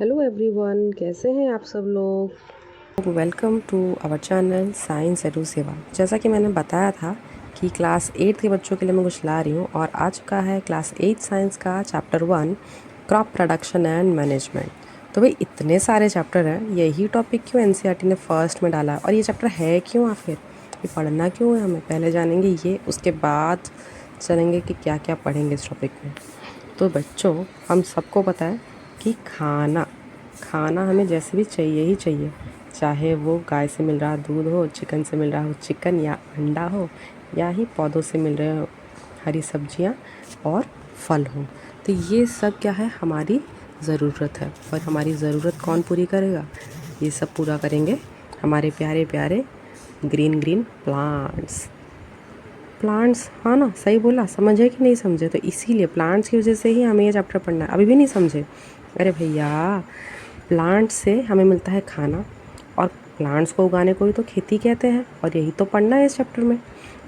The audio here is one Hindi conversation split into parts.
हेलो एवरीवन, कैसे हैं आप सब लोग। Welcome to our channel science edu Seva. जैसा कि मैंने बताया था कि क्लास 8 के बच्चों के लिए मैं कुछ ला रही हूँ और आ चुका है क्लास 8 साइंस का chapter 1 crop production and management. तो भाई इतने सारे चैप्टर हैं, यही टॉपिक क्यों एनसीईआरटी ने फर्स्ट में डाला और ये चैप्टर है क्यों आखिर, ये पढ़ना क्यों है हमें, पहले जानेंगे ये, उसके बाद चलेंगे कि क्या क्या पढ़ेंगे इस टॉपिक में। तो बच्चों, हम सबको पता है कि खाना हमें जैसे भी चाहिए ही चाहिए, चाहे वो गाय से मिल रहा दूध हो, चिकन से मिल रहा हो चिकन, या अंडा हो, या ही पौधों से मिल रहे हो हरी सब्जियां और फल हो। तो ये सब क्या है, हमारी ज़रूरत है। और हमारी ज़रूरत कौन पूरी करेगा, ये सब पूरा करेंगे हमारे प्यारे प्यारे ग्रीन ग्रीन प्लांट्स। हाँ ना, सही बोला, समझे कि नहीं समझे। तो इसीलिए प्लांट्स की वजह से ही हमें ये चैप्टर पढ़ना है। अभी भी नहीं समझे? अरे भैया, प्लांट्स से हमें मिलता है खाना, और प्लांट्स को उगाने को ही तो खेती कहते हैं, और यही तो पढ़ना है इस चैप्टर में।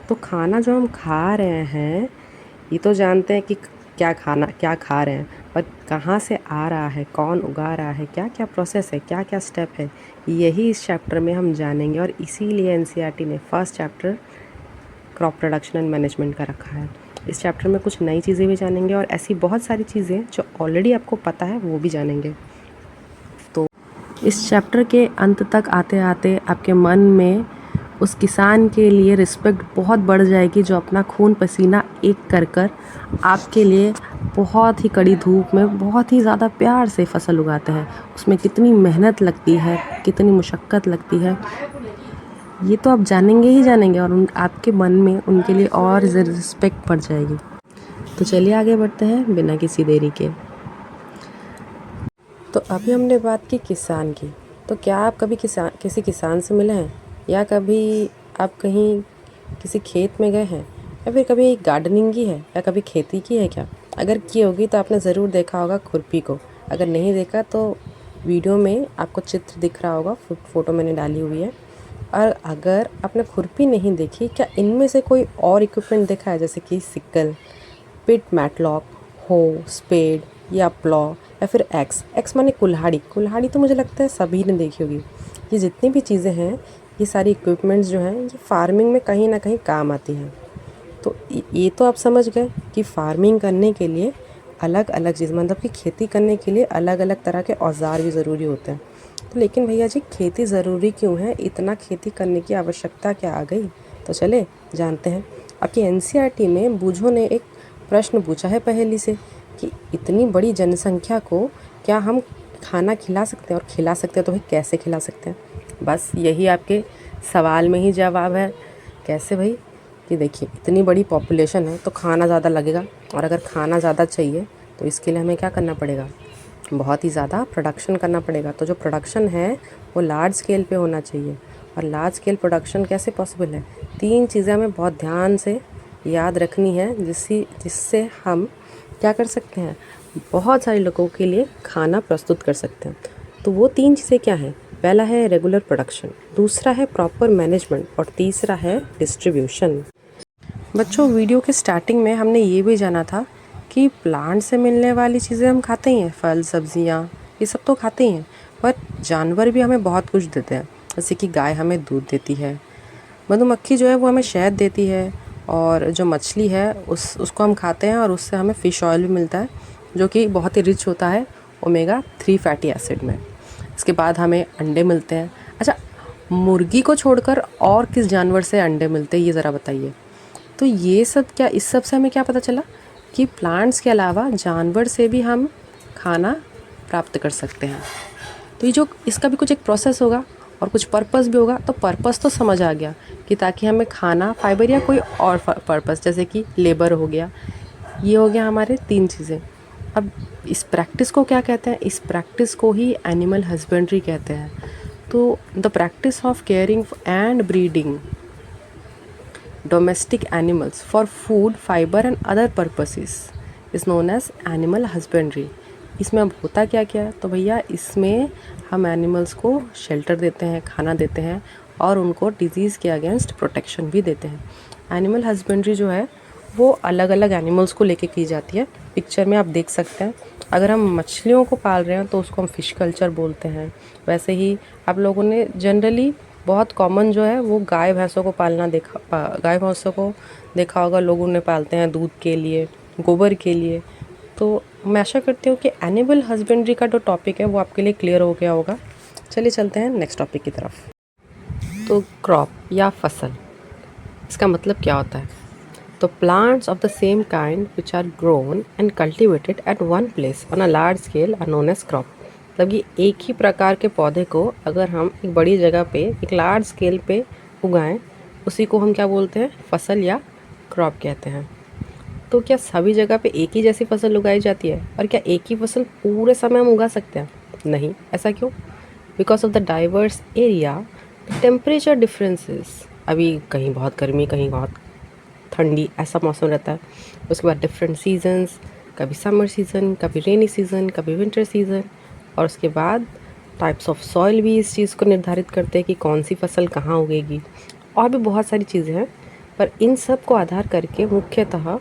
तो खाना जो हम खा रहे हैं, ये तो जानते हैं कि क्या खा रहे हैं, पर कहाँ से आ रहा है, कौन उगा रहा है, क्या क्या प्रोसेस है, क्या क्या स्टेप है, यही इस चैप्टर में हम जानेंगे। और इसीलिए एनसीईआरटी ने first chapter crop production and management का रखा है। इस चैप्टर में कुछ नई चीज़ें भी जानेंगे, और ऐसी बहुत सारी चीज़ें जो ऑलरेडी आपको पता है वो भी जानेंगे। तो इस चैप्टर के अंत तक आते आते आपके मन में उस किसान के लिए रिस्पेक्ट बहुत बढ़ जाएगी, जो अपना खून पसीना एक कर आपके लिए बहुत ही कड़ी धूप में बहुत ही ज़्यादा प्यार से फसल उगाते हैं। उसमें कितनी मेहनत लगती है, कितनी मुशक्क़त लगती है, ये तो आप जानेंगे ही जानेंगे, और आपके मन में उनके लिए और रिस्पेक्ट बढ़ जाएगी। तो चलिए आगे बढ़ते हैं बिना किसी देरी के। तो अभी हमने बात की किसान की। तो क्या आप कभी किसी किसान से मिले हैं, या कभी आप कहीं किसी खेत में गए हैं, या फिर कभी गार्डनिंग की है, या कभी खेती की है क्या? अगर की होगी तो आपने ज़रूर देखा होगा खुरपी को। अगर नहीं देखा तो वीडियो में आपको चित्र दिख रहा होगा, फ़ोटो मैंने डाली हुई है। और अगर आपने खुरपी नहीं देखी, क्या इनमें से कोई और इक्विपमेंट देखा है, जैसे कि सिक्कल, पिट मैटलॉक, हो, स्पेड या प्लॉ, या फिर एक्स माने कुल्हाड़ी तो मुझे लगता है सभी ने देखी होगी। ये जितनी भी चीज़ें हैं, ये सारी इक्विपमेंट्स जो हैं, ये फार्मिंग में कहीं ना कहीं काम आती हैं। तो ये तो आप समझ गए कि फार्मिंग करने के लिए अलग अलग चीज़, मतलब कि खेती करने के लिए अलग अलग तरह के औजार भी ज़रूरी होते हैं। तो लेकिन भैया जी, खेती ज़रूरी क्यों है, इतना खेती करने की आवश्यकता क्या आ गई? तो चले जानते हैं। आपकी एनसीईआरटी में बूझो ने एक प्रश्न पूछा है पहेली से कि इतनी बड़ी जनसंख्या को क्या हम खाना खिला सकते हैं, और खिला सकते हैं तो भाई कैसे खिला सकते हैं? बस यही आपके सवाल में ही जवाब है। कैसे भाई? कि देखिए, इतनी बड़ी पॉपुलेशन है तो खाना ज़्यादा लगेगा, और अगर खाना ज़्यादा चाहिए तो इसके लिए हमें क्या करना पड़ेगा, बहुत ही ज़्यादा प्रोडक्शन करना पड़ेगा। तो जो प्रोडक्शन है वो लार्ज स्केल पे होना चाहिए। और लार्ज स्केल प्रोडक्शन कैसे पॉसिबल है? 3 चीज़ें हमें बहुत ध्यान से याद रखनी है, जिससे हम क्या कर सकते हैं, बहुत सारे लोगों के लिए खाना प्रस्तुत कर सकते हैं। तो वो 3 चीज़ें क्या हैं? पहला है रेगुलर प्रोडक्शन, दूसरा है प्रॉपर मैनेजमेंट, और तीसरा है डिस्ट्रीब्यूशन। बच्चों, वीडियो के स्टार्टिंग में हमने ये भी जाना था कि प्लांट से मिलने वाली चीज़ें हम खाते ही हैं, फल सब्जियाँ ये सब तो खाते ही हैं, पर जानवर भी हमें बहुत कुछ देते हैं। जैसे कि गाय हमें दूध देती है, मधुमक्खी जो है वो हमें शहद देती है, और जो मछली है उसको हम खाते हैं, और उससे हमें फ़िश ऑयल भी मिलता है, जो कि बहुत ही रिच होता है ओमेगा 3 फैटी एसिड में। इसके बाद हमें अंडे मिलते हैं। अच्छा, मुर्गी को छोड़कर और किस जानवर से अंडे मिलते हैं, ये ज़रा बताइए। तो ये सब क्या, इस सब से हमें क्या पता चला कि प्लांट्स के अलावा जानवर से भी हम खाना प्राप्त कर सकते हैं। तो ये जो इसका भी कुछ एक प्रोसेस होगा और कुछ पर्पस भी होगा। तो पर्पस तो समझ आ गया कि ताकि हमें खाना, फाइबर या कोई और पर्पस, जैसे कि लेबर हो गया, ये हो गया हमारे 3 चीज़ें। अब इस प्रैक्टिस को क्या कहते हैं? इस प्रैक्टिस को ही एनिमल हस्बेंड्री कहते हैं। तो the practice of caring and breeding domestic animals for food, fibre and other purposes is known as animal husbandry. इसमें अब होता क्या क्या है? तो भैया, इसमें हम एनिमल्स को शेल्टर देते हैं, खाना देते हैं, और उनको डिजीज़ के अगेंस्ट प्रोटेक्शन भी देते हैं। एनिमल हस्बेंड्री जो है वो अलग अलग एनिमल्स को लेके की जाती है। पिक्चर में आप देख सकते हैं, अगर हम मछलियों को पाल रहे हैं तो उसको हम फ़िश कल्चर बोलते हैं। वैसे ही आप लोगों ने जनरली बहुत कॉमन जो है वो गाय भैंसों को पालना गाय भैंसों को देखा होगा, लोगों ने पालते हैं दूध के लिए, गोबर के लिए। तो मैं आशा करती हूँ कि एनिमल हस्बेंड्री का जो टॉपिक है वो आपके लिए क्लियर हो गया होगा। चलिए चलते हैं नेक्स्ट टॉपिक की तरफ। तो क्रॉप या फसल, इसका मतलब क्या होता है? तो plants of the same kind which are grown and cultivated at one place on a large scale are known as crop. मतलब कि एक ही प्रकार के पौधे को अगर हम एक बड़ी जगह पे एक लार्ज स्केल पे उगाएं, उसी को हम क्या बोलते हैं? फसल या क्रॉप कहते हैं। तो क्या सभी जगह पे एक ही जैसी फसल उगाई जाती है? और क्या एक ही फसल पूरे समय हम उगा सकते हैं? नहीं। ऐसा क्यों? Because of the diverse area, temperature differences. अभी कहीं बहुत गर्मी, कहीं बहुत ठंडी, ऐसा मौसम रहता है। उसके बाद डिफरेंट सीजन्स, कभी समर सीज़न, कभी रेनी सीज़न, कभी विंटर सीज़न। और उसके बाद टाइप्स ऑफ सॉइल भी इस चीज़ को निर्धारित करते हैं कि कौन सी फसल कहाँ उगेगी। और भी बहुत सारी चीज़ें हैं, पर इन सब को आधार करके मुख्यतः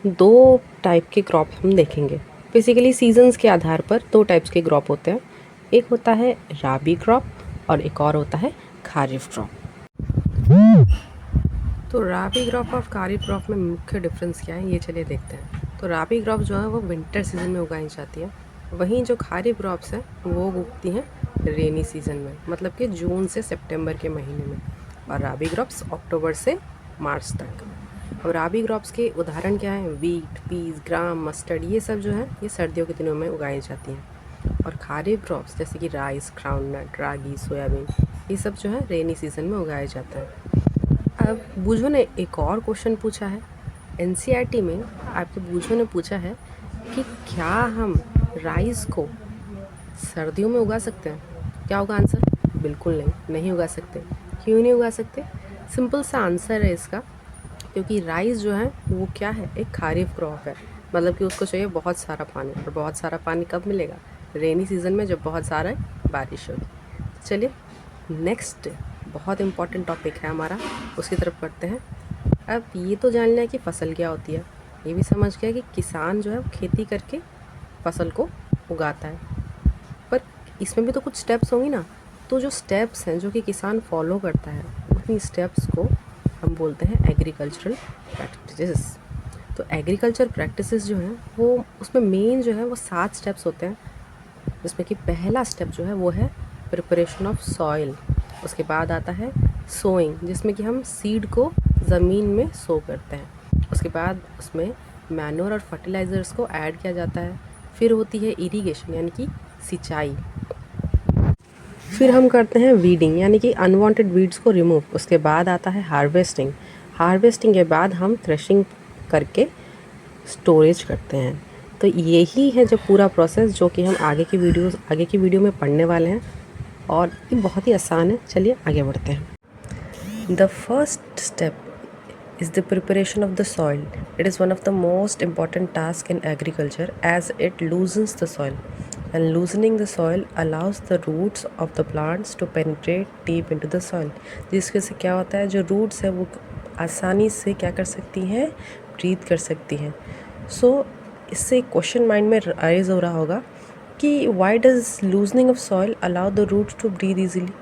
दो टाइप के क्रॉप हम देखेंगे। बेसिकली सीजन्स के आधार पर दो टाइप्स के क्रॉप होते हैं। एक होता है राबी क्रॉप और एक और होता है खारिफ क्रॉप। तो राबी क्रॉप और खारिफ क्रॉप में मुख्य डिफरेंस क्या है, ये चलिए देखते हैं। तो राबी क्रॉप जो है वो विंटर सीजन में उगाई जाती है, वहीं जो खारिफ क्रॉप्स हैं वो उगती हैं रेनी सीजन में, मतलब कि जून से सितंबर के महीने में। और राबी क्रॉप्स अक्टूबर से मार्च तक। और राबी क्रॉप्स के उदाहरण क्या हैं? वीट, पीस, ग्राम, मस्टर्ड, ये सब जो है ये सर्दियों के दिनों में उगाई जाती हैं। और खारिफ क्रॉप्स जैसे कि राइस, ग्राउंडनट, रागी, सोयाबीन, ये सब जो है रेनी सीजन में उगाए जाते हैं। अब बूझो ने एक और क्वेश्चन पूछा है एनसीईआरटी में। आपके बूझो ने पूछा है कि क्या हम राइस को सर्दियों में उगा सकते हैं? क्या होगा आंसर? बिल्कुल नहीं, नहीं उगा सकते। क्यों नहीं उगा सकते? सिंपल सा आंसर है इसका, क्योंकि राइस जो है वो क्या है? एक खारिफ क्रॉप है, मतलब कि उसको चाहिए बहुत सारा पानी। और बहुत सारा पानी कब मिलेगा? रेनी सीजन में, जब बहुत सारा बारिश होगी। चलिए नेक्स्ट बहुत इम्पॉर्टेंट टॉपिक है हमारा, उसकी तरफ बढ़ते हैं। अब ये तो जान लिया कि फसल क्या होती है, ये भी समझ गया कि किसान जो है वो खेती करके फसल को उगाता है। पर इसमें भी तो कुछ स्टेप्स होंगी ना। तो जो स्टेप्स हैं जो कि किसान फॉलो करता है, उन्हीं स्टेप्स को हम बोलते हैं एग्रीकल्चरल प्रैक्टिसेस। तो एग्रीकल्चर प्रैक्टिसेस जो हैं वो, उसमें मेन जो है वो 7 स्टेप्स होते हैं, जिसमें कि पहला स्टेप जो है वो है प्रिपरेशन ऑफ सॉइल। उसके बाद आता है सोइंग, जिसमें कि हम सीड को ज़मीन में सो करते हैं। उसके बाद उसमें मैन्योर और फर्टिलाइज़र्स को ऐड किया जाता है। फिर होती है इरिगेशन, यानी कि सिंचाई। फिर हम करते हैं वीडिंग, यानी कि अनवांटेड वीड्स को रिमूव। उसके बाद आता है हार्वेस्टिंग। हार्वेस्टिंग के बाद हम थ्रेशिंग करके स्टोरेज करते हैं। तो यही है जो पूरा प्रोसेस, जो कि हम आगे की वीडियो में पढ़ने वाले हैं, और ये बहुत ही आसान है। चलिए आगे बढ़ते हैं। The first step is the preparation of the soil. It is one of the most important tasks in agriculture, as it loosens the soil, and loosening the soil allows the roots of the plants to penetrate deep into the soil. जिसके से क्या होता है, जो roots है वो आसानी से क्या कर सकती हैं? ब्रीथ कर सकती हैं। सो इससे एक क्वेश्चन माइंड में राइज हो रहा होगा कि why does loosening of soil allow the roots to breathe easily?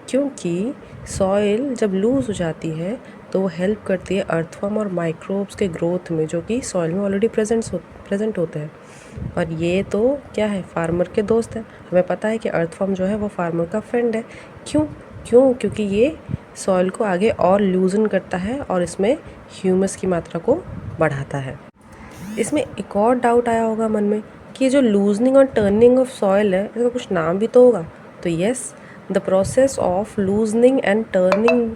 क्योंकि सॉइल जब लूज़ हो जाती है तो वो हेल्प करती है अर्थवर्म और माइक्रोब्स के ग्रोथ में, जो कि सॉइल में ऑलरेडी प्रेजेंट होते हैं। और ये तो क्या है? फार्मर के दोस्त हैं। हमें पता है कि अर्थवर्म जो है वो फार्मर का फ्रेंड है। क्योंकि ये सॉइल को आगे और लूजन करता है और इसमें ह्यूमस की मात्रा को बढ़ाता है। इसमें एक और डाउट आया होगा मन में कि जो लूजनिंग और टर्निंग ऑफ सॉइल है, इसका कुछ नाम भी तो होगा। तो yes, the process of loosening and turning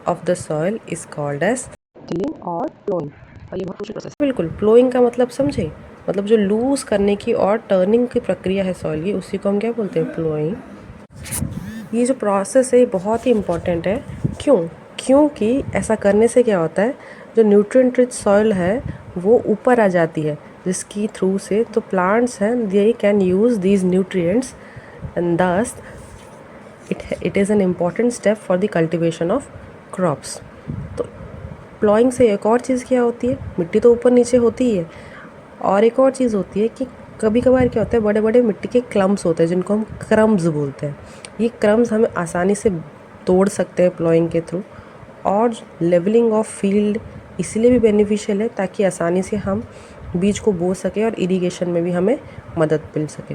of the soil is called as tilling और प्लोइंग। और ये बहुत मुश्किल प्रोसेस। बिल्कुल, प्लोइंग का मतलब समझे, मतलब जो लूज करने की और टर्निंग की प्रक्रिया है सॉइल की, उसी को हम क्या बोलते हैं? प्लोइंग। ये जो प्रोसेस है ये बहुत ही इम्पॉर्टेंट है। क्योंकि ऐसा करने से क्या होता है, जो न्यूट्रिएंट रिच सॉइल है वो ऊपर आ जाती है, जिसकी थ्रू से तो प्लांट्स हैं they can use these nutrients, and thus it is an important step for the cultivation of crops. तो प्लॉइंग से एक और चीज़ क्या होती है, मिट्टी तो ऊपर नीचे होती ही है, और एक और चीज़ होती है कि कभी कभार क्या होता है, बड़े बड़े मिट्टी के क्लम्स होते हैं जिनको हम क्रम्स बोलते हैं। ये क्रम्स हमें आसानी से तोड़ सकते हैं प्लॉइंग के थ्रू। और लेवलिंग ऑफ फील्ड इसलिए भी बेनिफिशियल है ताकि आसानी से हम बीज को बो सके और इरिगेशन में भी हमें मदद मिल सके।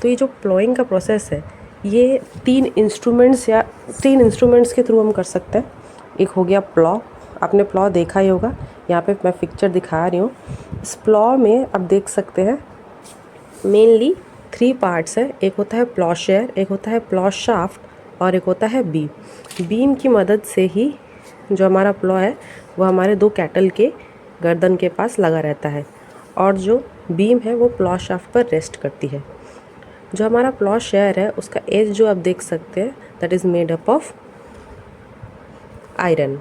तो ये जो प्लॉइंग का प्रोसेस है, ये तीन इंस्ट्रूमेंट्स के थ्रू हम कर सकते हैं। एक हो गया प्लॉ, आपने प्लॉ देखा ही होगा, यहाँ पे मैं पिक्चर दिखा रही हूँ। इस प्लॉ में आप देख सकते हैं मेनली 3 पार्ट्स है। एक होता है प्लॉशेयर, एक होता है प्लॉ शाफ्ट और एक होता है बीम। बीम की मदद से ही जो हमारा प्लॉ है वो हमारे 2 कैटल के गर्दन के पास लगा रहता है, और जो बीम है वो प्लॉ शाफ्ट पर रेस्ट करती है। जो हमारा प्लॉ शेयर है उसका एज जो आप देख सकते हैं that is made up of iron.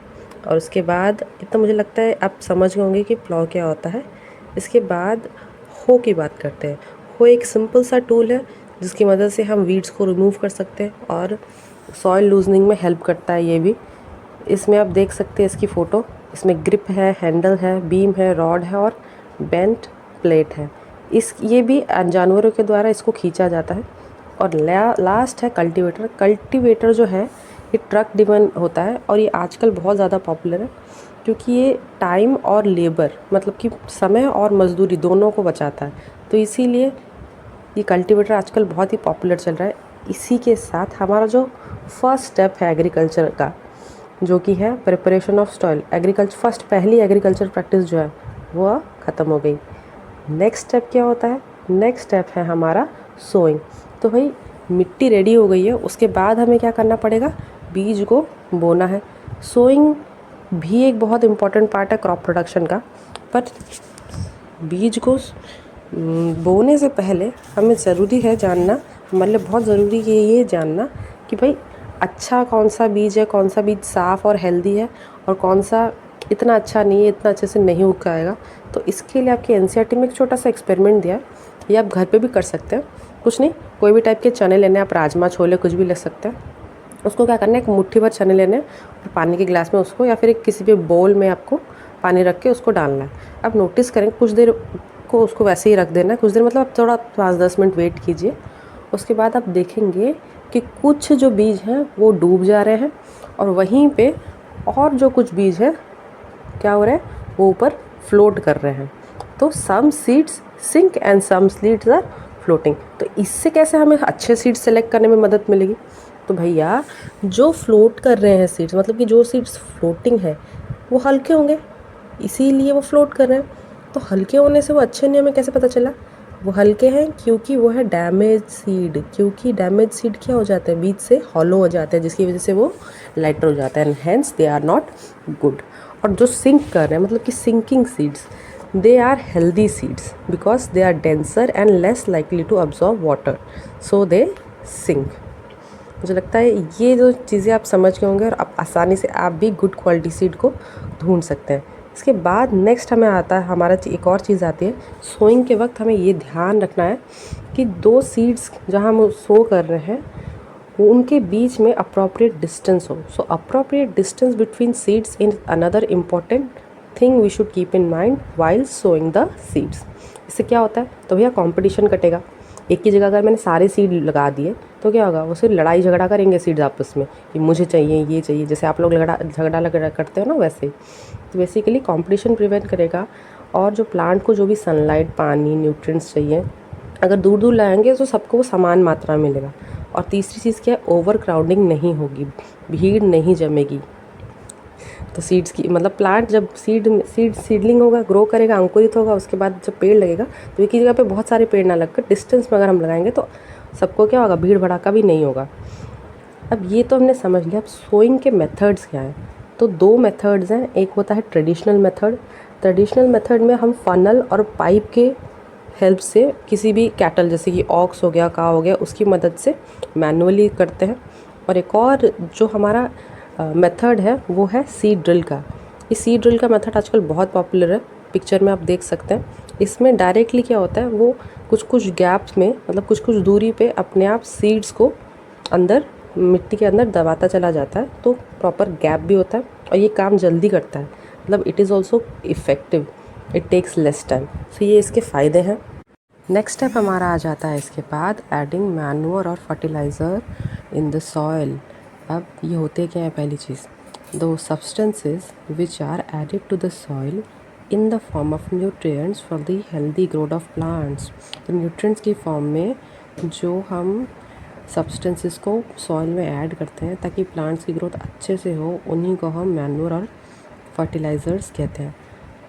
और उसके बाद इतना मुझे लगता है आप समझ गए होंगे कि प्लॉ क्या होता है। इसके बाद हो की बात करते हैं। हो एक सिंपल सा टूल है जिसकी मदद से हम वीड्स को रिमूव कर सकते हैं और सॉइल लूजनिंग में हेल्प करता है ये भी। इसमें आप देख सकते हैं इसकी फ़ोटो, इसमें ग्रिप है, हैंडल है, बीम है, रॉड है और बेंट प्लेट है। ये भी जानवरों के द्वारा इसको खींचा जाता है। और लास्ट है कल्टीवेटर। कल्टीवेटर जो है ये ट्रक ड्रिवन होता है और ये आजकल बहुत ज़्यादा पॉपुलर है क्योंकि ये टाइम और लेबर मतलब कि समय और मजदूरी दोनों को बचाता है। तो इसीलिए ये कल्टीवेटर आजकल बहुत ही पॉपुलर चल रहा है। इसी के साथ हमारा जो फर्स्ट स्टेप है एग्रीकल्चर का, जो कि है प्रिपरेशन ऑफ सॉइल, पहली एग्रीकल्चर प्रैक्टिस जो है वो ख़त्म हो गई। नेक्स्ट स्टेप क्या होता है? नेक्स्ट स्टेप है हमारा सोइंग। तो भाई मिट्टी रेडी हो गई है, उसके बाद हमें क्या करना पड़ेगा? बीज को बोना है। सोइंग भी एक बहुत इम्पॉर्टेंट पार्ट है क्रॉप प्रोडक्शन का, पर बीज को बोने से पहले हमें ज़रूरी है जानना, हमारे लिए बहुत ज़रूरी है ये जानना कि भाई अच्छा कौन सा बीज है, कौन सा बीज साफ़ और हेल्दी है और कौन सा इतना अच्छा नहीं है, इतना अच्छे से नहीं उग पाएगा। तो इसके लिए आपके एनसीईआरटी में एक छोटा सा एक्सपेरिमेंट दिया है, ये आप घर पे भी कर सकते हैं। कुछ नहीं, कोई भी टाइप के चने लेने, आप राजमा छोले कुछ भी ले सकते हैं। उसको क्या करना है, एक मुट्ठी भर चने लेने और पानी के गिलास में उसको या फिर एक किसी भी बोल में आपको पानी रख के उसको डालना है। आप नोटिस करें कुछ देर को उसको वैसे ही रख देना है, कुछ देर मतलब आप थोड़ा 5-10 मिनट वेट कीजिए। उसके बाद आप देखेंगे कि कुछ जो बीज हैं वो डूब जा रहे हैं और वहीं पे और जो कुछ बीज है क्या हो रहा है, वो ऊपर फ्लोट कर रहे हैं। तो some seeds sink and some seeds are floating. तो इससे कैसे हमें अच्छे सीड्स सेलेक्ट करने में मदद मिलेगी? तो भैया जो फ्लोट कर रहे हैं सीड्स, मतलब कि जो सीड्स फ्लोटिंग है वो हल्के होंगे, इसीलिए वो फ्लोट कर रहे हैं। तो हल्के होने से वो अच्छे नहीं, हमें कैसे पता चला? वो हल्के हैं क्योंकि वो है डैमेज सीड। क्योंकि डैमेज सीड क्या हो जाते हैं, बीज से हॉलो हो जाते हैं, जिसकी वजह से वो लाइटर हो जाता है and hence they are not good. और जो सिंक कर रहे हैं मतलब कि sinking seeds, they are healthy seeds because they are denser and less likely to absorb water, so they sink. मुझे लगता है ये जो चीज़ें आप समझ गए होंगे और आप आसानी से आप भी गुड क्वालिटी सीड को ढूंढ सकते हैं। इसके बाद नेक्स्ट हमें आता है, हमारा एक और चीज़ आती है सोइंग के वक्त। हमें ये ध्यान रखना है कि 2 सीड्स जहाँ हम सो कर रहे हैं वो उनके बीच में अप्रोप्रिएट डिस्टेंस हो। So appropriate distance between seeds in another important thing we should keep in mind while sowing the seeds. इससे क्या होता है? तो भैया कंपटीशन कटेगा। एक ही जगह अगर मैंने सारे सीड लगा दिए तो क्या होगा, वो सिर्फ लड़ाई झगड़ा करेंगे सीड्स आपस में कि मुझे चाहिए, ये चाहिए, जैसे आप लोग झगड़ा करते हो ना वैसे ही। तो बेसिकली कंपटीशन प्रिवेंट करेगा। और जो प्लांट को जो भी सनलाइट, पानी, न्यूट्रिएंट्स चाहिए, अगर दूर दूर लाएंगे तो सबको वो समान मात्रा में मिलेगा। और तीसरी चीज़ क्या है, ओवर क्राउडिंग नहीं होगी, भीड़ नहीं जमेगी। तो सीड्स की मतलब प्लांट जब सीडलिंग होगा, ग्रो करेगा, अंकुरित होगा, उसके बाद जब पेड़ लगेगा तो एक ही जगह पे बहुत सारे पेड़ ना लगकर डिस्टेंस में अगर हम लगाएंगे तो सबको क्या होगा, भीड़ भड़ाका भी नहीं होगा। अब ये तो हमने समझ लिया। अब सोइंग के मेथड्स क्या हैं? तो 2 मेथड्स हैं। एक होता है ट्रेडिशनल मेथड। ट्रेडिशनल मेथड में हम फनल और पाइप के हेल्प से किसी भी कैटल जैसे कि ऑक्स हो गया, काव हो गया, उसकी मदद से मैनुअली करते हैं। और एक और जो हमारा मेथड है वो है सीड ड्रिल का। ये सीड ड्रिल का मेथड आजकल बहुत पॉपुलर है, पिक्चर में आप देख सकते हैं। इसमें डायरेक्टली क्या होता है, वो कुछ कुछ गैप्स में मतलब कुछ कुछ दूरी पे अपने आप सीड्स को अंदर मिट्टी के अंदर दबाता चला जाता है, तो प्रॉपर गैप भी होता है और ये काम जल्दी करता है। मतलब it is also effective, it takes less time. So ये इसके फ़ायदे हैं। नेक्स्ट स्टेप हमारा आ जाता है इसके बाद एडिंग मैन्योर और फर्टिलाइज़र इन द सॉइल। अब ये होते क्या है, पहली चीज़, दो substances which are added to the soil in the form of nutrients for the healthy growth of plants. तो न्यूट्रिएंट्स की फॉर्म में जो हम सब्सटेंसेस को सॉइल में ऐड करते हैं ताकि प्लांट्स की ग्रोथ अच्छे से हो, उन्हीं को हम मैन्योर और फर्टिलाइज़र्स कहते हैं।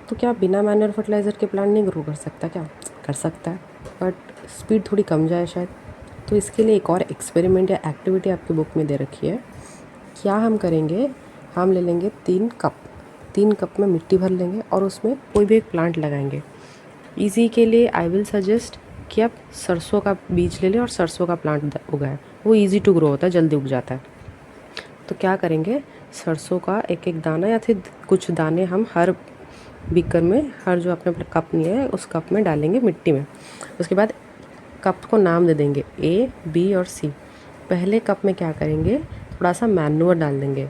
तो क्या बिना मैन्योर फर्टिलाइज़र के प्लांट नहीं ग्रो कर सकता? क्या कर सकता है, बट स्पीड थोड़ी कम जाए शायद। तो इसके लिए एक और एक्सपेरिमेंट या एक्टिविटी आपकी बुक में दे रखी है। क्या हम करेंगे, हम ले लेंगे 3 कप में मिट्टी भर लेंगे और उसमें कोई भी एक प्लांट लगाएंगे। इजी के लिए आई विल सजेस्ट कि आप सरसों का बीज ले लें और सरसों का प्लांट उगाएं। वो इजी टू ग्रो होता है, जल्दी उग जाता है। तो क्या करेंगे, सरसों का एक एक दाना या फिर कुछ दाने हम हर बीकर में, हर जो अपने अपने कप लिए है उस कप में डालेंगे मिट्टी में। उसके बाद कप को नाम दे देंगे A, B और C। पहले कप में क्या करेंगे, थोड़ा सा मैन्योर डाल देंगे,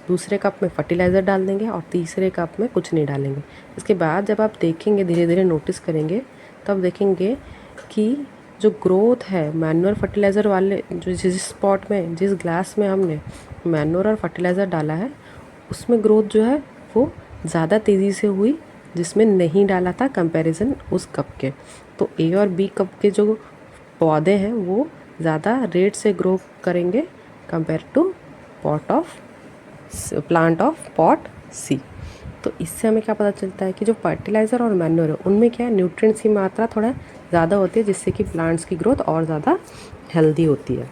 दूसरे कप में फर्टिलाइज़र डाल देंगे और तीसरे कप में कुछ नहीं डालेंगे। इसके बाद जब आप देखेंगे, धीरे धीरे नोटिस करेंगे, तब देखेंगे कि जो ग्रोथ है मैन्योर फर्टिलाइज़र वाले, जो जिस स्पॉट में, जिस ग्लास में हमने मैन्योर और फर्टिलाइज़र डाला है, उसमें ग्रोथ जो है वो ज़्यादा तेज़ी से हुई जिसमें नहीं डाला था, कंपैरिजन उस कप के। तो A और B कप के जो पौधे हैं वो ज़्यादा रेट से ग्रो करेंगे compare to plant of pot C। तो इससे हमें क्या पता चलता है कि जो फर्टिलाइज़र और मैन्योर है उनमें क्या है, न्यूट्रिएंट्स की मात्रा थोड़ा ज़्यादा होती है, जिससे कि प्लांट्स की ग्रोथ और ज़्यादा हेल्दी होती है।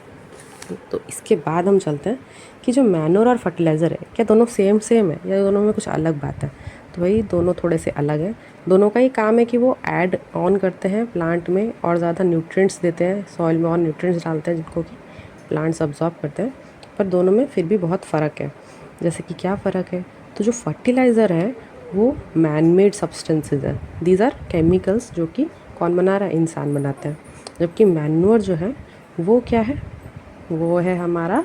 तो इसके बाद हम चलते हैं कि जो मैन्योर और फर्टिलाइज़र है, क्या दोनों सेम है या दोनों में कुछ अलग बात है? तो भाई दोनों थोड़े से अलग हैं। दोनों का ही काम है कि वो ऐड ऑन करते हैं प्लांट में और ज़्यादा न्यूट्रिएंट्स देते हैं, सॉइल में और न्यूट्रिएंट्स डालते हैं जिनको कि प्लांट्स अब्जॉर्ब करते हैं। पर दोनों में फिर भी बहुत फ़र्क है। जैसे कि क्या फ़र्क है, तो जो फर्टिलाइज़र है वो मैन मेड सब्सटेंसेज हैं, दीज आर केमिकल्स जो कि कौन बना रहा है, इंसान बनाते हैं। जबकि मैन्योर जो है वो क्या है, वो है हमारा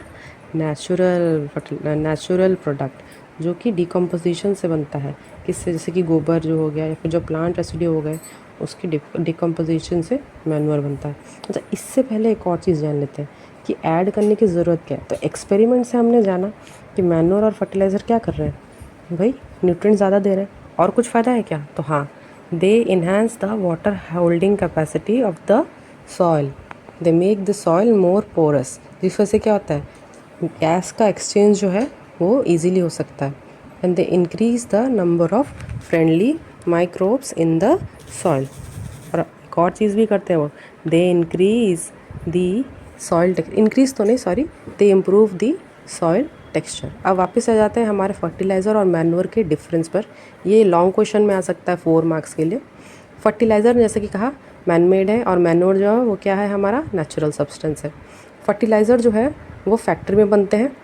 नेचुरल प्रोडक्ट जो कि डिकम्पोजिशन से बनता है। किससे, जैसे कि गोबर जो हो गया या फिर जो प्लांट रेसिड्यू हो गए उसकी डिकम्पोजिशन से मैन्योर बनता है। अच्छा, इससे पहले एक और चीज़ जान लेते हैं कि ऐड करने की ज़रूरत क्या है। तो एक्सपेरिमेंट से हमने जाना कि मैन्योर और फर्टिलाइज़र क्या कर रहे हैं, भाई न्यूट्रिएंट्स ज़्यादा दे रहे हैं। और कुछ फ़ायदा है क्या? तो हाँ, they enhance the water holding capacity of the soil, they make the soil more porous. जिस वजह से क्या होता है, गैस का एक्सचेंज जो है वो इजीली हो सकता है। And they increase the number of friendly microbes in the soil. और एक और चीज़ भी करते हैं वो, they increase the soil increase तो नहीं sorry they improve the soil texture. अब वापस आ जाते हैं हमारे फर्टिलाइज़र और मैन्योर के डिफरेंस पर। ये लॉन्ग क्वेश्चन में आ सकता है 4 मार्क्स के लिए। फर्टिलाइज़र जैसे कि कहा मैनमेड है और मैन्योर जो है वो क्या है, हमारा नेचुरल सब्सटेंस है। फर्टिलाइज़र जो है वो फैक्ट्री में बनते हैं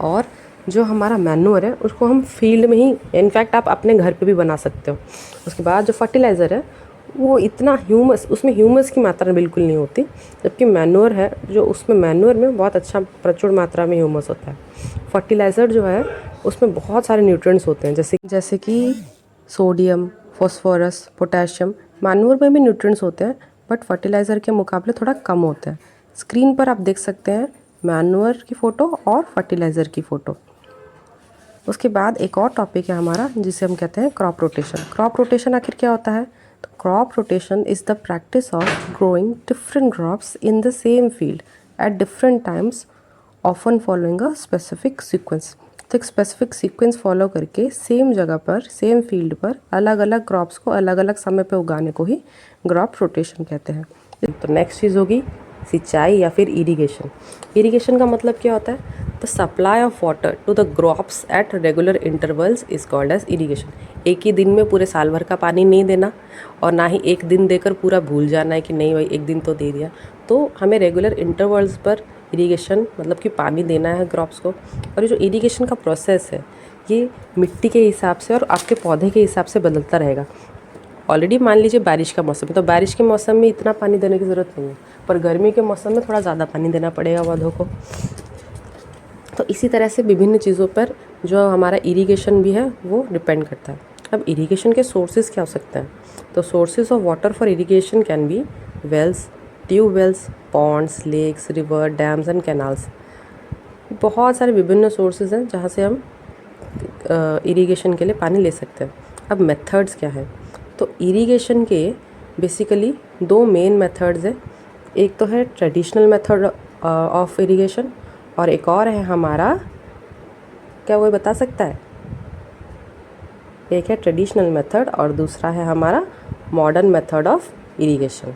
और जो हमारा मैन्योर है उसको हम फील्ड में ही, इनफैक्ट आप अपने घर पे भी बना सकते हो। उसके बाद जो फर्टिलाइज़र है वो इतना ह्यूमस, उसमें ह्यूमस की मात्रा बिल्कुल नहीं होती, जबकि मैन्योर है जो, उसमें मैन्योर में बहुत अच्छा प्रचुर मात्रा में ह्यूमस होता है। फर्टिलाइज़र जो है उसमें बहुत सारे न्यूट्रिएंट्स होते हैं, जैसे कि सोडियम, फॉस्फोरस, पोटेशियम। मैन्योर में भी न्यूट्रिएंट्स होते हैं बट फर्टिलाइज़र के मुकाबले थोड़ा कम होते हैं। स्क्रीन पर आप देख सकते हैं मैन्योर की फ़ोटो और फर्टिलाइज़र की फ़ोटो। उसके बाद एक और टॉपिक है हमारा जिसे हम कहते हैं क्रॉप रोटेशन। क्रॉप रोटेशन आखिर क्या होता है? तो crop rotation is the practice of growing different crops in the same field at different times, often following a specific sequence. तो एक स्पेसिफिक सीक्वेंस फॉलो करके सेम जगह पर, सेम फील्ड पर अलग अलग क्रॉप्स को अलग अलग समय पर उगाने को ही क्रॉप रोटेशन कहते हैं। तो नेक्स्ट चीज़ होगी सिंचाई या फिर इरिगेशन। इरिगेशन का मतलब क्या होता है? The supply of water to the crops at regular intervals is called as irrigation. एक ही दिन में पूरे साल भर का पानी नहीं देना और ना ही एक दिन देकर पूरा भूल जाना है कि नहीं भाई एक दिन तो दे दिया। तो हमें रेगुलर इंटरवल्स पर इरिगेशन मतलब कि पानी देना है क्रॉप्स को। और ये जो इरिगेशन का प्रोसेस है ये मिट्टी के हिसाब से और आपके पौधे के हिसाब से बदलता रहेगा। ऑलरेडी मान लीजिए बारिश का मौसम है तो बारिश के मौसम में इतना पानी देने की ज़रूरत नहीं है, पर गर्मी के मौसम में थोड़ा ज़्यादा पानी देना पड़ेगा पौधों को। तो इसी तरह से विभिन्न चीज़ों पर जो हमारा इरिगेशन भी है वो डिपेंड करता है। अब इरिगेशन के सोर्सेज क्या हो सकते हैं? तो sources of water for irrigation can be wells, tube wells, ponds, lakes, river, dams and canals. बहुत सारे विभिन्न सोर्सेज हैं जहाँ से हम इरिगेशन के लिए पानी ले सकते हैं। अब मेथड्स क्या है? तो इरिगेशन के बेसिकली दो मेन मेथड्स हैं। एक तो है ट्रेडिशनल मेथड ऑफ इरिगेशन और एक और है हमारा, क्या वो बता सकता है? एक है ट्रेडिशनल मेथड और दूसरा है हमारा मॉडर्न मेथड ऑफ इरिगेशन।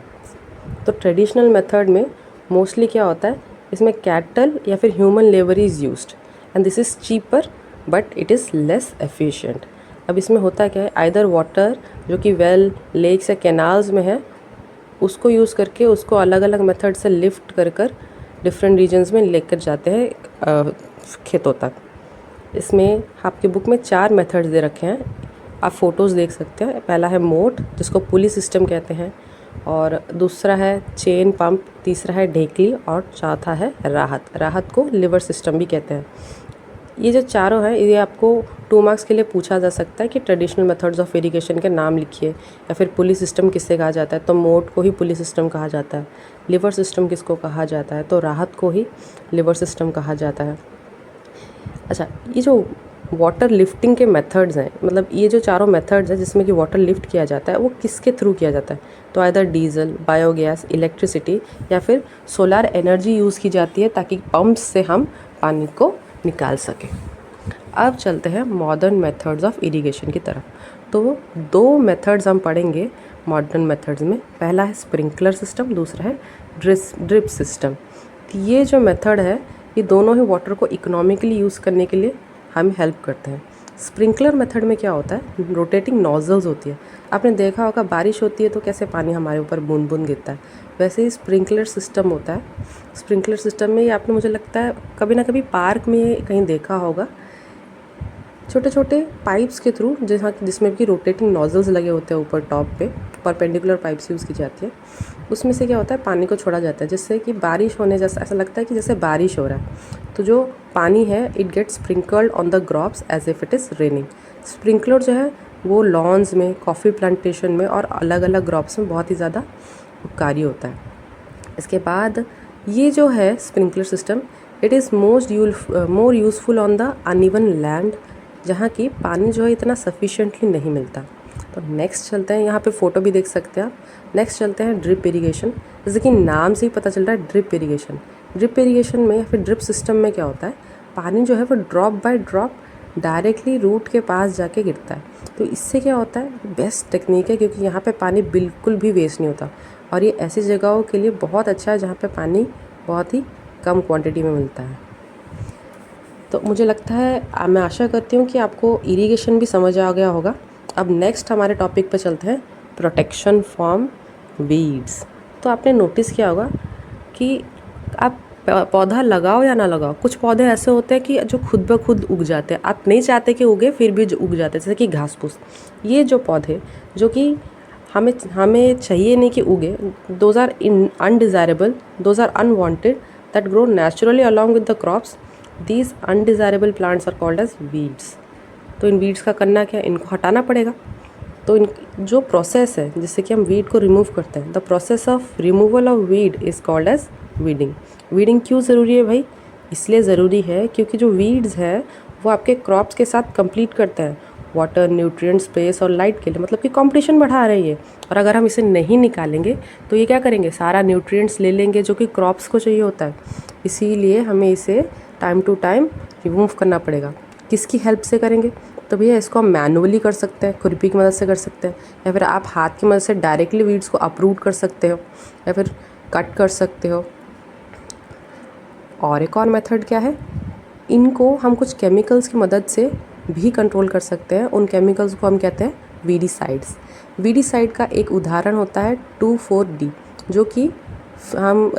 तो ट्रेडिशनल मेथड में मोस्टली क्या होता है, इसमें कैटल या फिर human labour is used and this is cheaper but it is less efficient. अब इसमें होता क्या है, आइदर वाटर जो कि वेल, लेक्स या कैनाल्स में है उसको यूज़ करके उसको अलग अलग मेथड से लिफ्ट कर कर डिफरेंट रीजन्स में लेकर जाते हैं खेतों तक। इसमें आपकी बुक में 4 मेथड्स दे रखे हैं, आप फ़ोटोज़ देख सकते हैं। पहला है मोट जिसको पुली सिस्टम कहते हैं, और दूसरा है चेन पंप, तीसरा है ढेकली और चौथा है राहत। राहत को लिवर सिस्टम भी कहते हैं। ये जो चारों हैं ये आपको 2 मार्क्स के लिए पूछा जा सकता है कि ट्रेडिशनल मेथड्स ऑफ इरिगेशन के नाम लिखिए, या फिर पुली सिस्टम किससे कहा जाता है, तो मोट को ही पुली सिस्टम कहा जाता है। लिवर सिस्टम किसको कहा जाता है, तो राहत को ही लिवर सिस्टम कहा जाता है। अच्छा, ये जो वाटर लिफ्टिंग के मेथड्स हैं, मतलब ये जो चारों मेथड्स हैं जिसमें कि वाटर लिफ्ट किया जाता है वो किसके थ्रू किया जाता है, तो आइदर डीजल, बायोगैस, इलेक्ट्रिसिटी या फिर सोलर एनर्जी यूज़ की जाती है ताकि पंप्स से हम पानी को निकाल सकें। अब चलते हैं मॉडर्न मेथड्स ऑफ इरिगेशन की तरफ। तो 2 मेथड्स हम पढ़ेंगे मॉडर्न मेथड्स में। पहला है स्प्रिंकलर सिस्टम, दूसरा है ड्रिप सिस्टम। ये जो मेथड है ये दोनों ही वाटर को इकोनॉमिकली यूज़ करने के लिए हमें हेल्प करते हैं। स्प्रिंकलर मेथड में क्या होता है, रोटेटिंग नोजल्स होती है। आपने देखा होगा बारिश होती है तो कैसे पानी हमारे ऊपर बूंद बूंद गिरता है, वैसे ही स्प्रिंकलर सिस्टम होता है। स्प्रिंकलर सिस्टम में ये आपने, मुझे लगता है कभी ना कभी पार्क में कहीं देखा होगा, छोटे छोटे पाइप्स के थ्रू जिसमें कि रोटेटिंग नोजल्स लगे होते हैं ऊपर टॉप पे, परपेंडिकुलर पाइप्स यूज़ की जाती है। उसमें से क्या होता है, पानी को छोड़ा जाता है जिससे कि बारिश होने जैसा ऐसा लगता है कि जैसे बारिश हो रहा है। तो जो पानी है it gets sprinkled on the crops as if it is raining. Sprinkler जो है वो लॉन्स में, कॉफ़ी प्लांटेशन में और अलग अलग क्रॉप्स में बहुत ही ज़्यादा उपकारी होता है। इसके बाद ये जो है sprinkler system, it is more useful on the uneven land जहाँ की पानी जो है इतना सफिशिएंटली नहीं मिलता। तो नेक्स्ट चलते हैं, यहाँ पे फ़ोटो भी देख सकते हैं आप। नेक्स्ट चलते हैं ड्रिप इरिगेशन। जैसे कि नाम से ही पता चल रहा है ड्रिप इरिगेशन। ड्रिप इरिगेशन में या फिर ड्रिप सिस्टम में क्या होता है, पानी जो है वो drop by drop directly root के पास जाके गिरता है। तो इससे क्या होता है, बेस्ट टेक्निक है क्योंकि यहाँ पे पानी बिल्कुल भी वेस्ट नहीं होता, और ये ऐसी जगहों के लिए बहुत अच्छा है जहाँ पे पानी बहुत ही कम क्वांटिटी में मिलता है। तो मुझे लगता है, मैं आशा करती हूँ कि आपको इरिगेशन भी समझ आ गया होगा। अब नेक्स्ट हमारे टॉपिक पे चलते हैं, प्रोटेक्शन फ्रॉम वीड्स। तो आपने नोटिस किया होगा कि आप पौधा लगाओ या ना लगाओ, कुछ पौधे ऐसे होते हैं कि जो खुद ब खुद उग जाते हैं, आप नहीं चाहते कि उगे फिर भी उग जाते हैं, जैसे कि घास फूस। ये जो पौधे जो कि हमें चाहिए नहीं कि उगे, those are undesirable, those are unwanted, that grow naturally along with the crops, these undesirable plants are called as weeds. तो इन वीड्स का करना क्या है, इनको हटाना पड़ेगा। तो इन जो प्रोसेस है जिससे कि हम वीड को रिमूव करते हैं, the process of removal of weed is called as weeding. Weeding क्यों ज़रूरी है भाई, इसलिए ज़रूरी है क्योंकि जो वीड्स है वो आपके क्रॉप्स के साथ कंप्लीट करते हैं वाटर, न्यूट्रिएंट, स्पेस और लाइट के लिए, मतलब कि कंपटीशन बढ़ा रही है। और अगर हम इसे नहीं निकालेंगे तो ये क्या करेंगे, सारा न्यूट्रिएंट्स ले लेंगे जो कि क्रॉप्स को चाहिए होता है। इसीलिए हमें इसे टाइम टू टाइम रिमूव करना पड़ेगा। किसकी हेल्प से करेंगे, तो भैया इसको हम मैनुअली कर सकते हैं, खुरपी की मदद से कर सकते हैं, या फिर आप हाथ की मदद से डायरेक्टली वीड्स को अपरूट कर सकते हो, या फिर कट कर सकते हो। और एक और मेथड क्या है, इनको हम कुछ केमिकल्स की मदद से भी कंट्रोल कर सकते हैं। उन केमिकल्स को हम कहते हैं वीडीसाइड्स। वीडीसाइड का एक उदाहरण होता है 2,4-D, जो कि हम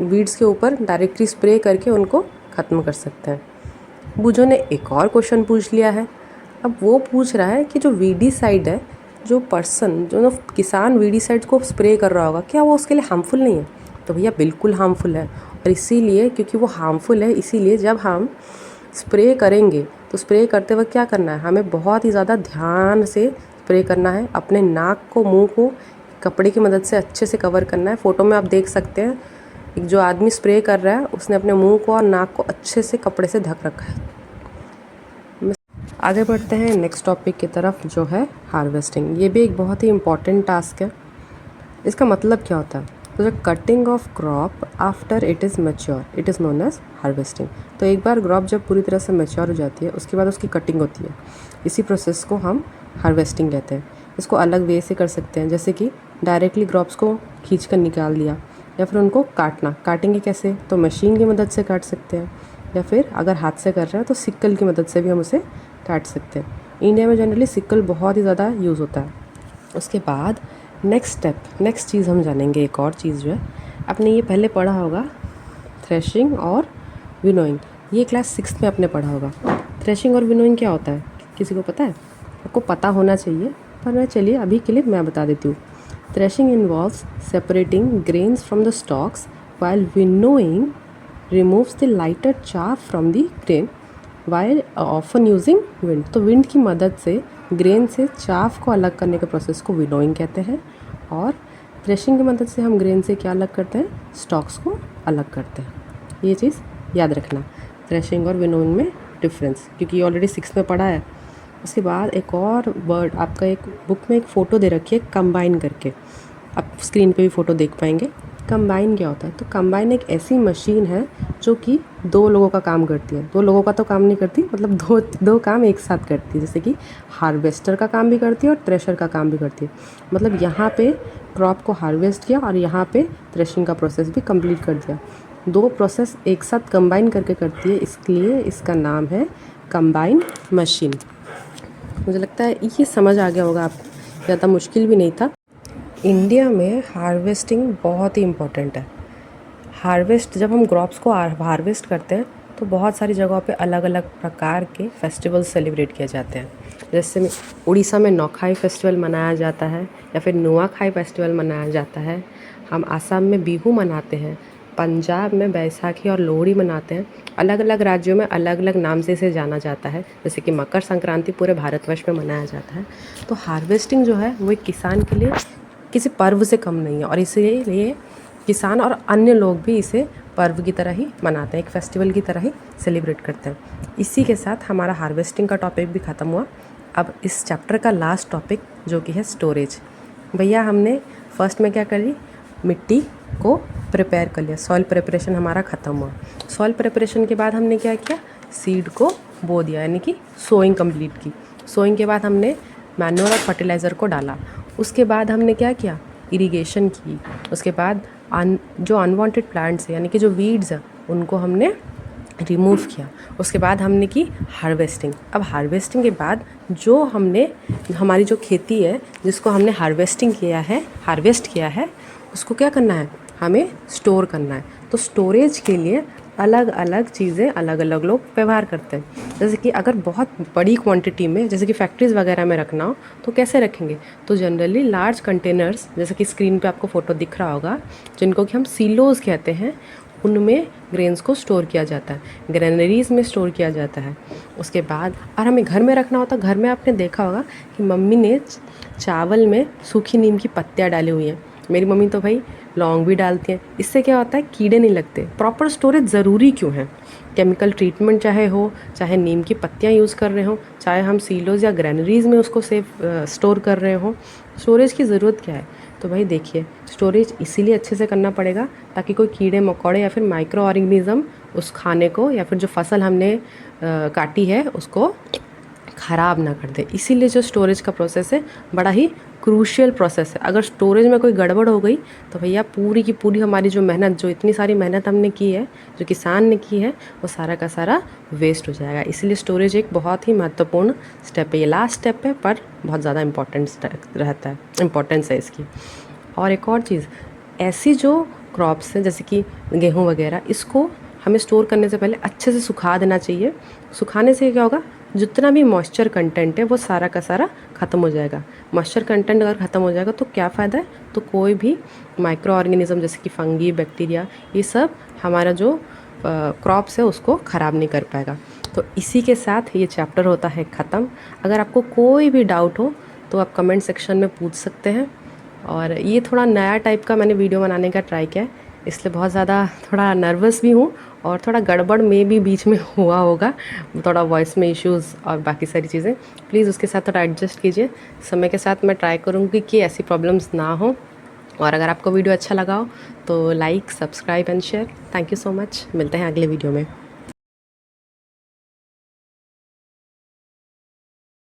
वीड्स के ऊपर डायरेक्टली स्प्रे करके उनको ख़त्म कर सकते हैं। बुझो ने एक और क्वेश्चन पूछ लिया है। अब वो पूछ रहा है कि जो वीडीसाइड है, जो किसान वीडीसाइड को स्प्रे कर रहा होगा, क्या वो उसके लिए हार्मफुल नहीं है? तो भैया बिल्कुल हार्मफुल है। और इसीलिए, क्योंकि वो हार्मफुल है, इसीलिए जब हम स्प्रे करेंगे तो स्प्रे करते वक्त क्या करना है, हमें बहुत ही ज़्यादा ध्यान से स्प्रे करना है। अपने नाक को, मुंह को कपड़े की मदद से अच्छे से कवर करना है। फ़ोटो में आप देख सकते हैं एक जो आदमी स्प्रे कर रहा है उसने अपने मुंह को और नाक को अच्छे से कपड़े से ढक रखा है। आगे बढ़ते हैं नेक्स्ट टॉपिक की तरफ, जो है हार्वेस्टिंग। ये भी एक बहुत ही इम्पॉर्टेंट टास्क है। इसका मतलब क्या होता है, तो जो cutting of crop after it is mature it is known as harvesting. तो एक बार क्रॉप जब पूरी तरह से मैच्योर हो जाती है उसके बाद उसकी कटिंग होती है। इसी प्रोसेस को हम हार्वेस्टिंग कहते हैं। इसको अलग वे से कर सकते हैं, जैसे कि डायरेक्टली क्रॉप्स को खींच कर निकाल दिया, या फिर उनको काटना। काटेंगे कैसे, तो मशीन की मदद से काट सकते हैं, या फिर अगर हाथ से कर रहे हैं तो सिक्कल की मदद से भी हम उसे काट सकते हैं। इंडिया में जनरली सिक्कल बहुत ही ज़्यादा यूज़ होता है। उसके बाद नेक्स्ट चीज़ हम जानेंगे। एक और चीज़ जो है, आपने ये पहले पढ़ा होगा, थ्रेशिंग और विनोइंग। ये क्लास 6 में आपने पढ़ा होगा। थ्रेशिंग और विनोइंग क्या होता है, किसी को पता है? आपको पता होना चाहिए, पर मैं चलिए अभी के लिए मैं बता देती हूँ। Threshing involves separating grains from the stocks, while winnowing removes the lighter chaff from the grain while often using wind। तो विंड की मदद से ग्रेन से चाफ को अलग करने के प्रोसेस को विनोइंग कहते हैं, और थ्रेशिंग की मदद से हम ग्रेन से क्या अलग करते हैं, स्टॉक्स को अलग करते हैं। ये चीज़ याद रखना, थ्रेशिंग और विनोइंग में डिफरेंस, क्योंकि ऑलरेडी 6 में पढ़ा है। उसके बाद एक और वर्ड आपका, एक बुक में एक फ़ोटो दे रखी है कंबाइन करके, आप स्क्रीन पे भी फ़ोटो देख पाएंगे। कंबाइन क्या होता है, तो कंबाइन एक ऐसी मशीन है जो कि 2 लोगों का काम करती है। 2 लोगों का तो काम नहीं करती, मतलब दो काम एक साथ करती है। जैसे कि हार्वेस्टर का काम भी करती है और थ्रेशर का काम भी करती है। मतलब यहाँ पे क्रॉप को हार्वेस्ट किया और यहाँ पे थ्रेशिंग का प्रोसेस भी कंप्लीट कर दिया। 2 प्रोसेस एक साथ कंबाइन करके करती है, इसलिए इसका नाम है कंबाइन मशीन। मुझे लगता है ये समझ आ गया होगा आपको, ज़्यादा मुश्किल भी नहीं था। इंडिया में हार्वेस्टिंग बहुत ही इम्पोर्टेंट है। जब हम क्रॉप्स को हार्वेस्ट करते हैं तो बहुत सारी जगहों पे अलग अलग प्रकार के फेस्टिवल सेलिब्रेट किए जाते हैं। जैसे में उड़ीसा में नौखाई फेस्टिवल मनाया जाता है, या फिर नुआखाई फेस्टिवल मनाया जाता है। हम आसाम में बिहू मनाते हैं, पंजाब में बैसाखी और लोहड़ी मनाते हैं। अलग अलग राज्यों में अलग अलग नाम से इसे जाना जाता है। जैसे कि मकर संक्रांति पूरे भारतवर्ष में मनाया जाता है। तो हार्वेस्टिंग जो है वो एक किसान के लिए किसी पर्व से कम नहीं है, और इसीलिए किसान और अन्य लोग भी इसे पर्व की तरह ही मनाते हैं, एक फेस्टिवल की तरह ही सेलिब्रेट करते हैं। इसी के साथ हमारा हार्वेस्टिंग का टॉपिक भी ख़त्म हुआ। अब इस चैप्टर का लास्ट टॉपिक जो कि है स्टोरेज। भैया हमने फर्स्ट में क्या करी, मिट्टी को प्रिपेयर कर लिया, सॉइल प्रिपरेशन हमारा ख़त्म हुआ। सॉइल प्रिपरेशन के बाद हमने क्या किया, सीड को बो दिया, यानी कि सोइंग कंप्लीट की। सोइंग के बाद हमने मैन्योर और फर्टिलाइज़र को डाला। उसके बाद हमने क्या किया, इरिगेशन की। उसके बाद जो अनवांटेड प्लांट्स है, यानी कि जो वीड्स हैं, उनको हमने रिमूव किया। उसके बाद हमने की हार्वेस्टिंग। अब हार्वेस्टिंग के बाद जो हमने, हमारी जो खेती है जिसको हमने हार्वेस्ट किया है, उसको क्या करना है, हमें स्टोर करना है। तो स्टोरेज के लिए अलग अलग चीज़ें अलग अलग लोग व्यवहार करते हैं। जैसे कि अगर बहुत बड़ी क्वांटिटी में, जैसे कि फैक्ट्रीज़ वगैरह में रखना हो तो कैसे रखेंगे, तो जनरली लार्ज कंटेनर्स, जैसे कि स्क्रीन पे आपको फ़ोटो दिख रहा होगा, जिनको कि हम सीलोज़ कहते हैं, उनमें ग्रेन्स को स्टोर किया जाता है, ग्रेनरीज़ में स्टोर किया जाता है। उसके बाद और हमें घर में रखना होता है, घर में आपने देखा होगा कि मम्मी ने चावल में सूखी नीम की पत्तियाँ डाली हुई हैं। मेरी मम्मी तो भाई लौंग भी डालती हैं। इससे क्या होता है, कीड़े नहीं लगते। प्रॉपर स्टोरेज ज़रूरी क्यों है, केमिकल ट्रीटमेंट चाहे नीम की पत्तियाँ यूज़ कर रहे हो, चाहे हम सीलोज़ या ग्रैनरीज़ में उसको स्टोर कर रहे हो, स्टोरेज की ज़रूरत क्या है। तो भाई देखिए, स्टोरेज इसीलिए अच्छे से करना पड़ेगा ताकि कोई कीड़े मकोड़े या फिर माइक्रो ऑर्गेनिज्म उस खाने को या फिर जो फसल हमने काटी है उसको ख़राब ना कर दे। इसीलिए जो स्टोरेज का प्रोसेस है बड़ा ही क्रूशियल प्रोसेस है। अगर स्टोरेज में कोई गड़बड़ हो गई तो भैया पूरी की पूरी हमारी जो मेहनत, जो इतनी सारी मेहनत हमने की है, जो किसान ने की है, वो सारा का सारा वेस्ट हो जाएगा। इसलिए स्टोरेज एक बहुत ही महत्वपूर्ण स्टेप है। ये लास्ट स्टेप है पर बहुत ज़्यादा इम्पोर्टेंस है इसकी। और एक और चीज़, ऐसी जो क्रॉप्स हैं जैसे कि गेहूँ वगैरह, इसको हमें स्टोर करने से पहले अच्छे से सुखा देना चाहिए। सुखाने से क्या होगा, जितना भी मॉइस्चर कंटेंट है वो सारा का सारा ख़त्म हो जाएगा। मॉइस्चर कंटेंट अगर ख़त्म हो जाएगा तो क्या फ़ायदा है, तो कोई भी माइक्रो ऑर्गेनिज्म जैसे कि फंगी, बैक्टीरिया, ये सब हमारा जो क्रॉप्स है उसको ख़राब नहीं कर पाएगा। तो इसी के साथ ये चैप्टर होता है ख़त्म। अगर आपको कोई भी डाउट हो तो आप कमेंट सेक्शन में पूछ सकते हैं। और ये थोड़ा नया टाइप का मैंने वीडियो बनाने का ट्राई किया है, इसलिए बहुत ज़्यादा थोड़ा नर्वस भी हूँ और थोड़ा गड़बड़ में भी बीच में हुआ होगा, थोड़ा वॉइस में इश्यूज़ और बाकी सारी चीज़ें। प्लीज़ उसके साथ थोड़ा एडजस्ट कीजिए। समय के साथ मैं ट्राई करूँगी कि ऐसी प्रॉब्लम्स ना हो। और अगर आपको वीडियो अच्छा लगा हो तो like, subscribe and share. Thank you so much. मिलते हैं अगले वीडियो में।